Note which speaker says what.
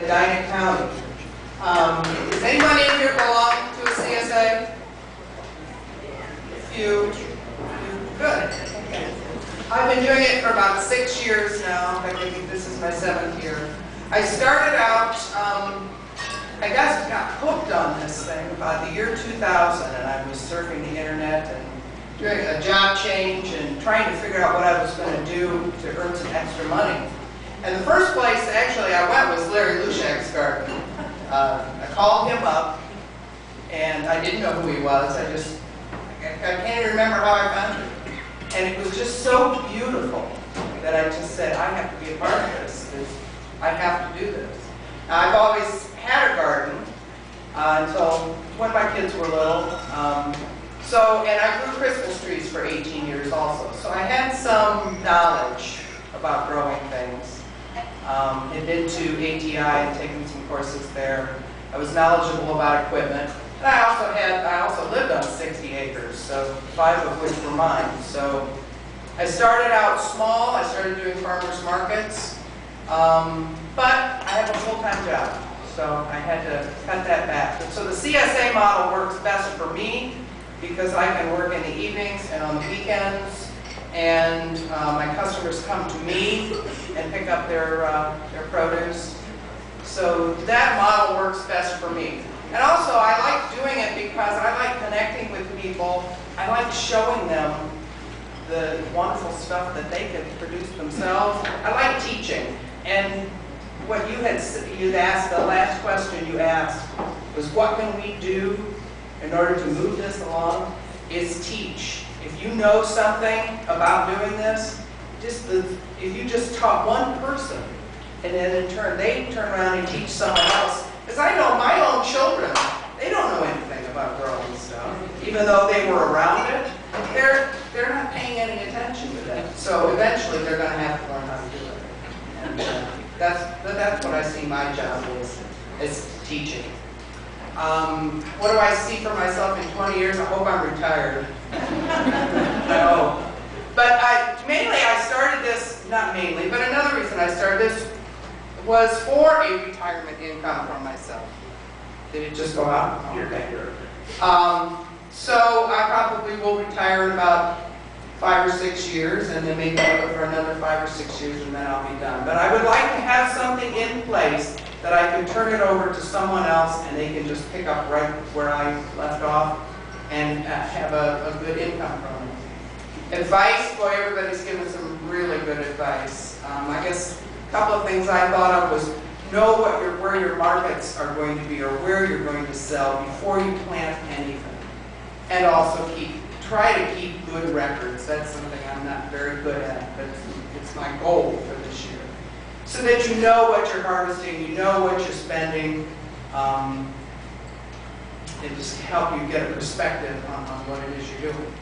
Speaker 1: Medina County. Does anybody in here belong to a CSA? You? Good. I've been doing it for about 6 years now. I think this is my 7th year. I started out, I guess got hooked on this thing about the year 2000, and I was surfing the internet and doing a job change and trying to figure out what I was going to do to earn some extra money. And the first place actually I went was Larry Lushak's garden. I called him up, and I didn't know who he was. I can't even remember how I found him. And it was just so beautiful that I just said, I have to be a part of this. I have to do this. Now, I've always had a garden until when my kids were little. And I grew Christmas trees for 18 years also. So I had some knowledge about growing things. Had been to ATI and taken some courses there. I was knowledgeable about equipment. And I also lived on 60 acres, so 5 of which were mine. So I started out small. I started doing farmers markets, but I have a full-time job, so I had to cut that back. And so the CSA model works best for me because I can work in the evenings and on the weekends, and my customers come to me and pick up their produce. So that model works best for me. And also, I like doing it because I like connecting with people. I like showing them the wonderful stuff that they can produce themselves. I like teaching. And what you'd asked, the last question you asked was, what can we do in order to move this along, is teach. If you know something about doing this, if you just taught one person, and then in turn, they turn around and teach someone else. Because I know my own children, they don't know anything about growing stuff. Even though they were around it, they're not paying any attention to that. So eventually they're going to have to learn how to do it. And that's what I see my job is teaching. What do I see for myself in 20 years? I hope I'm retired. I hope. But mainly I started this, not mainly, but another reason I started this was for a retirement income for myself. Did it just go out? Okay. So I probably will retire in about 5 or 6 years, and then maybe look for another 5 or 6 years, and then I'll be done. But I would like to have something in place that I can turn it over to someone else, and they can just pick up right where I left off and have a good income from it. Advice, boy, everybody's given some really good advice. I guess a couple of things I thought of was know where your markets are going to be or where you're going to sell before you plant anything. And also try to keep good records. That's something I'm not very good at, but it's my goal for this year. So that you know what you're harvesting, you know what you're spending, and just help you get a perspective on what it is you're doing.